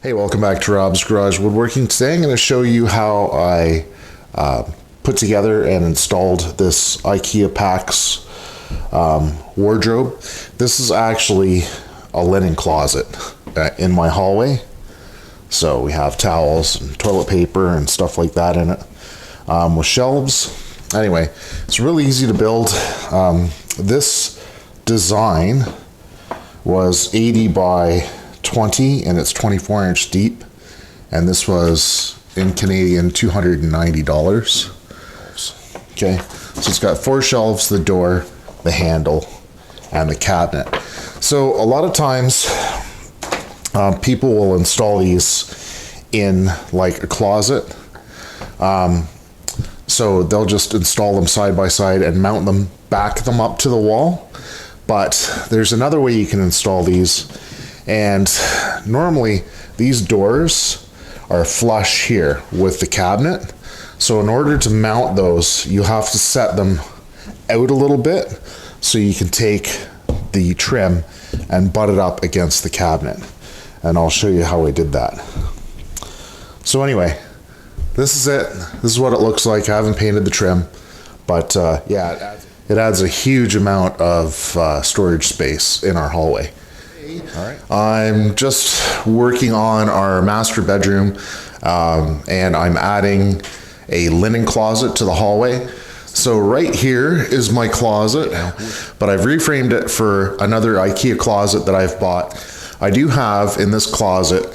Hey, welcome back to Rob's Garage Woodworking. Today I'm going to show you how I put together and installed this IKEA PAX wardrobe. This is actually a linen closet in my hallway. So we have towels and toilet paper and stuff like that in it with shelves. Anyway, it's really easy to build. This design was 80 by 20 and it's 24-inch deep, and this was in Canadian $290. Okay, so it's got 4 shelves, the door, the handle, and the cabinet. So a lot of times people will install these in like a closet. So they'll just install them side by side and mount them, back them up to the wall. But there's another way you can install these. And normally these doors are flush here with the cabinet. So in order to mount those, you have to set them out a little bit so you can take the trim and butt it up against the cabinet. And I'll show you how I did that. So anyway, this is it. This is what it looks like. I haven't painted the trim, but yeah, it adds a huge amount of storage space in our hallway. All right. I'm just working on our master bedroom, and I'm adding a linen closet to the hallway. So right here is my closet, but I've reframed it for another IKEA closet that I've bought. I do have in this closet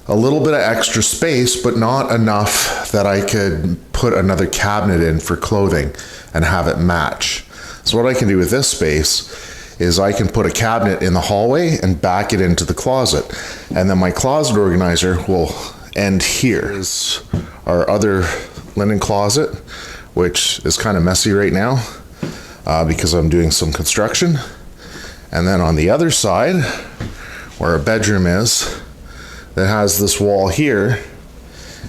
a little bit of extra space, but not enough that I could put another cabinet in for clothing and have it match. So what I can do with this space is I can put a cabinet in the hallway and back it into the closet. And then my closet organizer will end here. Is our other linen closet, which is kind of messy right now because I'm doing some construction. And then on the other side, where our bedroom is, that has this wall here,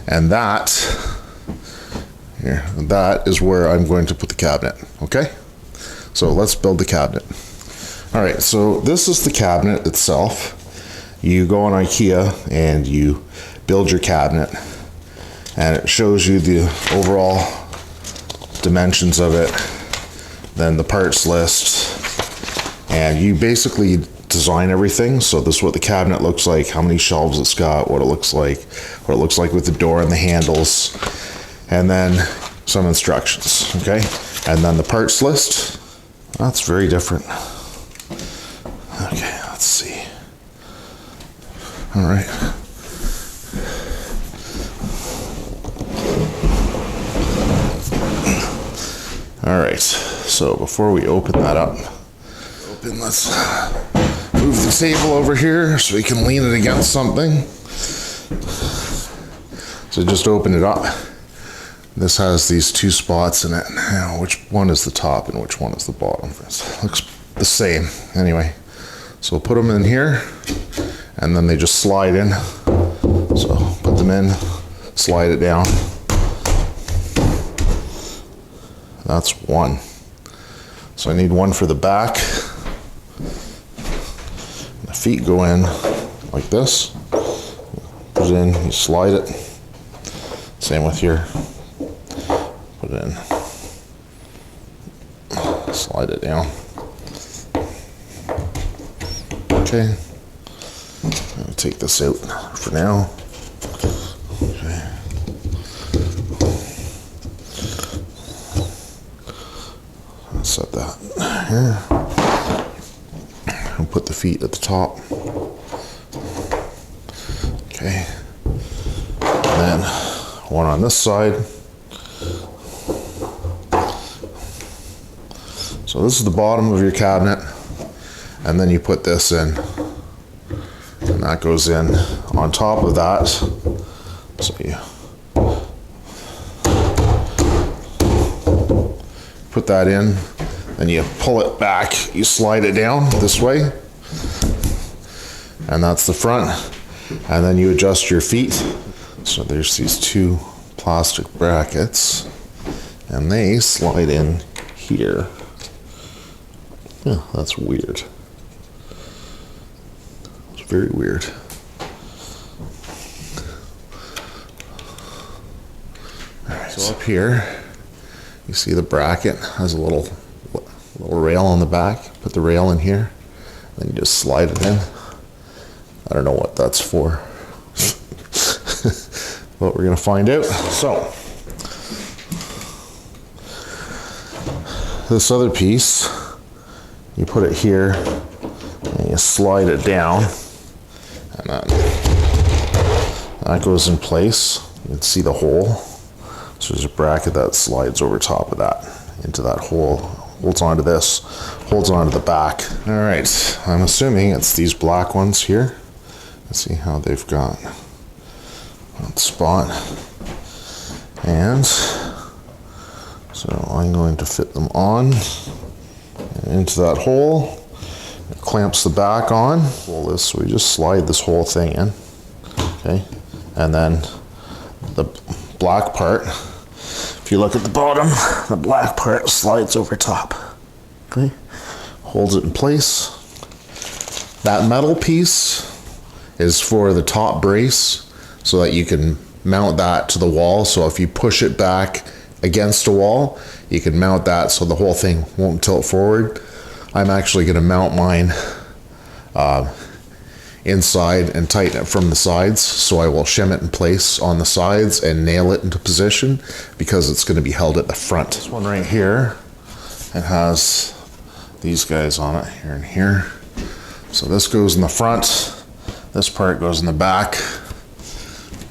and that is where I'm going to put the cabinet, okay? So let's build the cabinet. All right, so this is the cabinet itself. You go on IKEA and you build your cabinet, and it shows you the overall dimensions of it, then the parts list, and you basically design everything. So this is what the cabinet looks like, how many shelves it's got, what it looks like with the door and the handles, and then some instructions, okay? And then the parts list. That's very different. Okay, let's see. All right. All right, so before we open that up, let's move the table over here so we can lean it against something. So just open it up. This has these 2 spots in it. Now, which one is the top and which one is the bottom? It looks the same. Anyway. So we'll put them in here, and then they just slide in. So put them in, slide it down. That's one. So I need one for the back. The feet go in like this. Put it in, you slide it. Same with here. Put it in. Slide it down. Okay, I'll take this out for now. Okay. I'll set that here. I'll put the feet at the top. Okay, and then one on this side. So this is the bottom of your cabinet. And then you put this in, and that goes in on top of that. So you put that in, then you pull it back, you slide it down this way, and that's the front. And then you adjust your feet. So there's these 2 plastic brackets, and they slide in here. Yeah, that's weird. Very weird. So up here, you see the bracket has a little rail on the back. Put the rail in here, then you just slide it in. I don't know what that's for, but we're gonna find out. So, this other piece, you put it here, and you slide it down, and that goes in place. You can see the hole. So there's a bracket that slides over top of that, into that hole, holds onto this, holds onto the back. All right, I'm assuming it's these black ones here. Let's see how they've got that spot. And so I'm going to fit them on into that hole. It clamps the back on. Pull this, so we just slide this whole thing in. Okay, and then the black part, if you look at the bottom, the black part slides over top. Okay, holds it in place. That metal piece is for the top brace so that you can mount that to the wall. So if you push it back against a wall, you can mount that so the whole thing won't tilt forward. I'm actually going to mount mine inside and tighten it from the sides, so I will shim it in place on the sides and nail it into position because it's going to be held at the front. This one right here, it has these guys on it, here and here. So this goes in the front, this part goes in the back.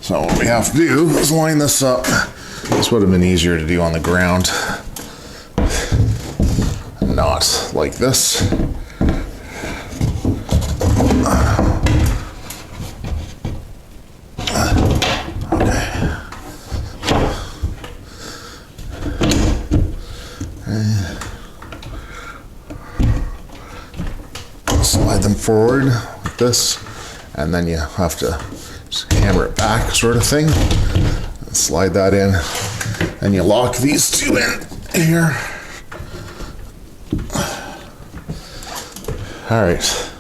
So what we have to do is line this up. This would have been easier to do on the ground, not like this. Slide them forward like this, and then you have to just hammer it back, sort of thing. And slide that in, and you lock these two in here. All right,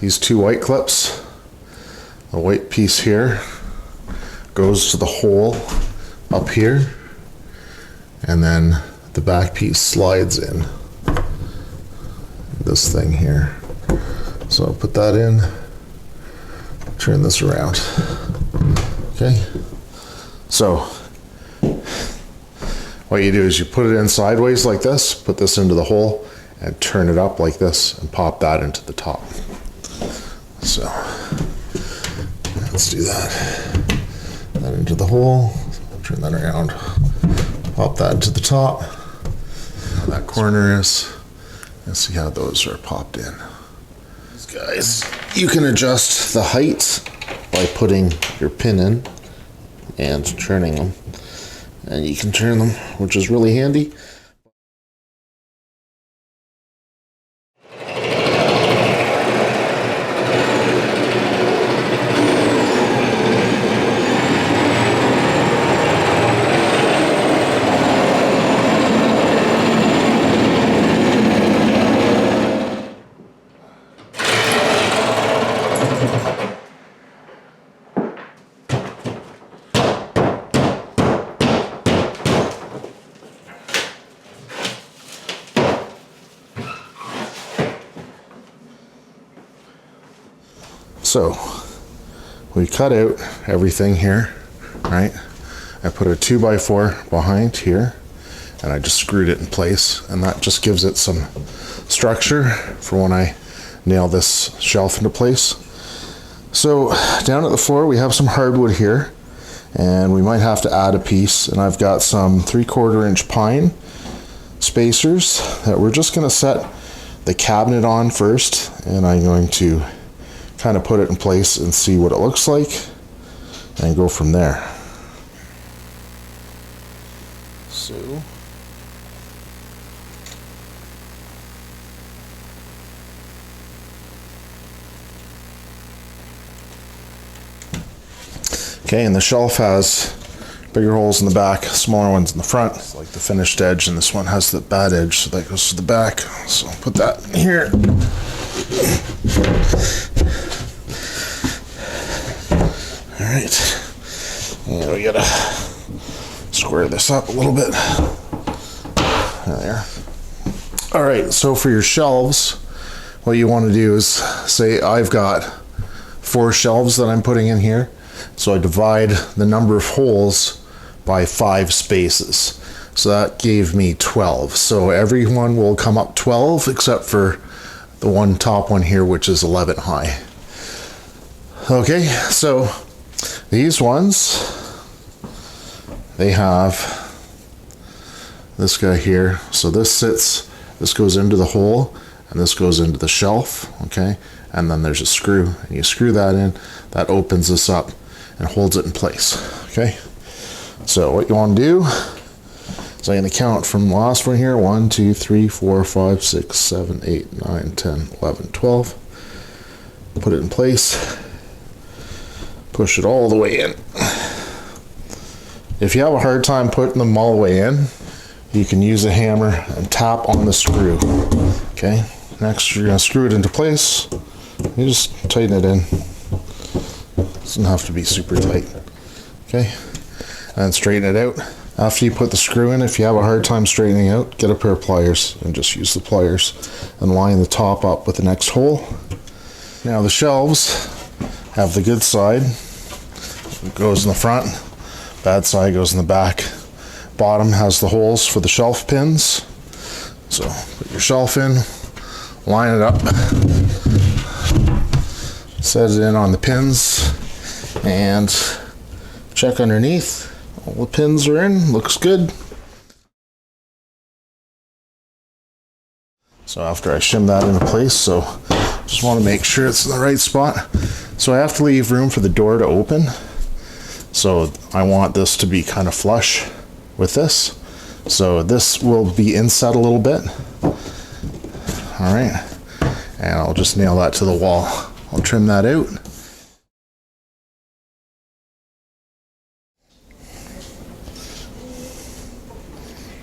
these two white clips, the white piece here goes to the hole up here, and then the back piece slides in this thing here. So I'll put that in, turn this around. Okay, so what you do is you put it in sideways like this, put this into the hole, and turn it up like this and pop that into the top. So let's do that. That into the hole, turn that around, pop that into the top. How that corner is, and see how those are popped in. These guys, you can adjust the height by putting your pin in and turning them. And you can turn them, which is really handy. So we cut out everything here, right? I put a 2x4 behind here, and I just screwed it in place, and that just gives it some structure for when I nail this shelf into place. So down at the floor we have some hardwood here, and we might have to add a piece, and I've got some 3/4 inch pine spacers that we're just going to set the cabinet on first, and I'm going to kind of put it in place and see what it looks like and go from there. So okay, and the shelf has bigger holes in the back, smaller ones in the front. It's like the finished edge, and this one has the bad edge, so that goes to the back. So I'll put that in here. All right, and we gotta square this up a little bit. There. All right, so for your shelves, what you want to do is say I've got 4 shelves that I'm putting in here. So I divide the number of holes by 5 spaces. So that gave me 12. So every one will come up 12 except for the one top one here, which is 11 high. Okay, so these ones, they have this guy here. So this goes into the hole and this goes into the shelf, okay? And then there's a screw, and you screw that in, that opens this up and holds it in place, okay? So what you want to do is I'm going to count from the last one here, 1, 2, 3, 4, 5, 6, 7, 8, 9, 10, 11, 12. Put it in place, push it all the way in. If you have a hard time putting them all the way in, you can use a hammer and tap on the screw, okay? Next, you're going to screw it into place. You just tighten it in. Doesn't have to be super tight, okay? And then straighten it out. After you put the screw in, if you have a hard time straightening out, get a pair of pliers and just use the pliers and line the top up with the next hole. Now the shelves have the good side. It goes in the front. Bad side goes in the back. Bottom has the holes for the shelf pins. So put your shelf in, line it up, set it in on the pins, and check underneath. All the pins are in, looks good. So after I shim that into place, so just want to make sure it's in the right spot. So I have to leave room for the door to open. So I want this to be kind of flush with this. So this will be inset a little bit. All right, and I'll just nail that to the wall. I'll trim that out.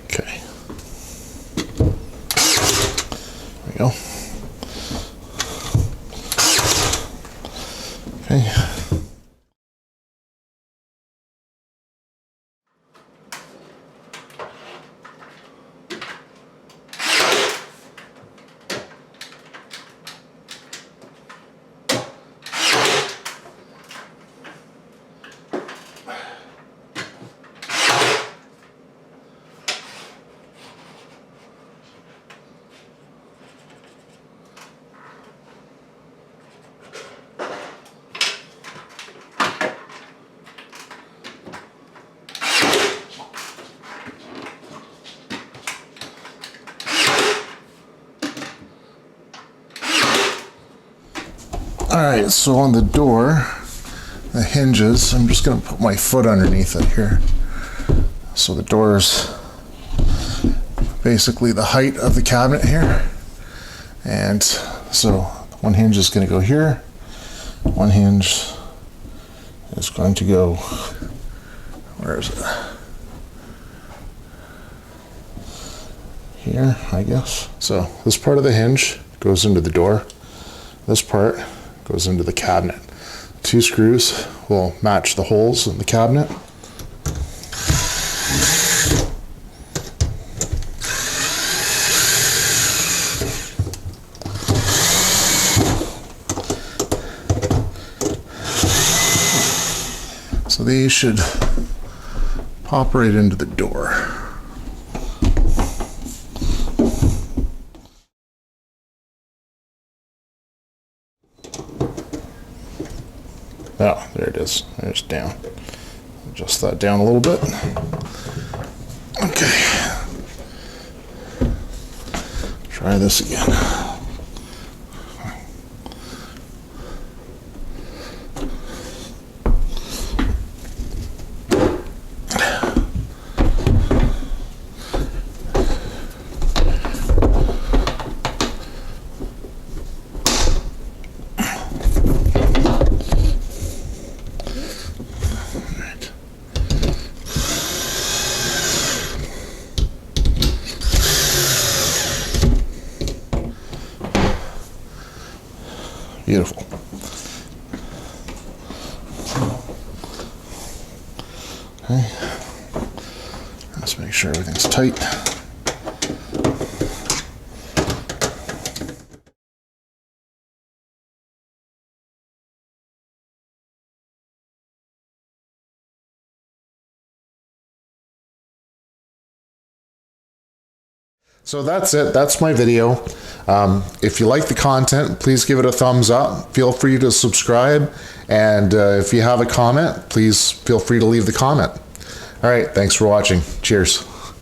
Okay. There we go. Okay. Alright, so on the door, the hinges, I'm just going to put my foot underneath it here. So the door is basically the height of the cabinet here. And so one hinge is going to go here. One hinge is going to go, where is it? Here, I guess. So this part of the hinge goes into the door. This part goes into the cabinet. 2 screws will match the holes in the cabinet. So these should pop right into the door. Oh, there it is. There's down. Adjust that down a little bit. Okay. Try this again. Beautiful. Okay. Let's make sure everything's tight. So that's it. That's my video. If you like the content, please give it a thumbs up. Feel free to subscribe. And if you have a comment, please feel free to leave the comment. All right. Thanks for watching. Cheers.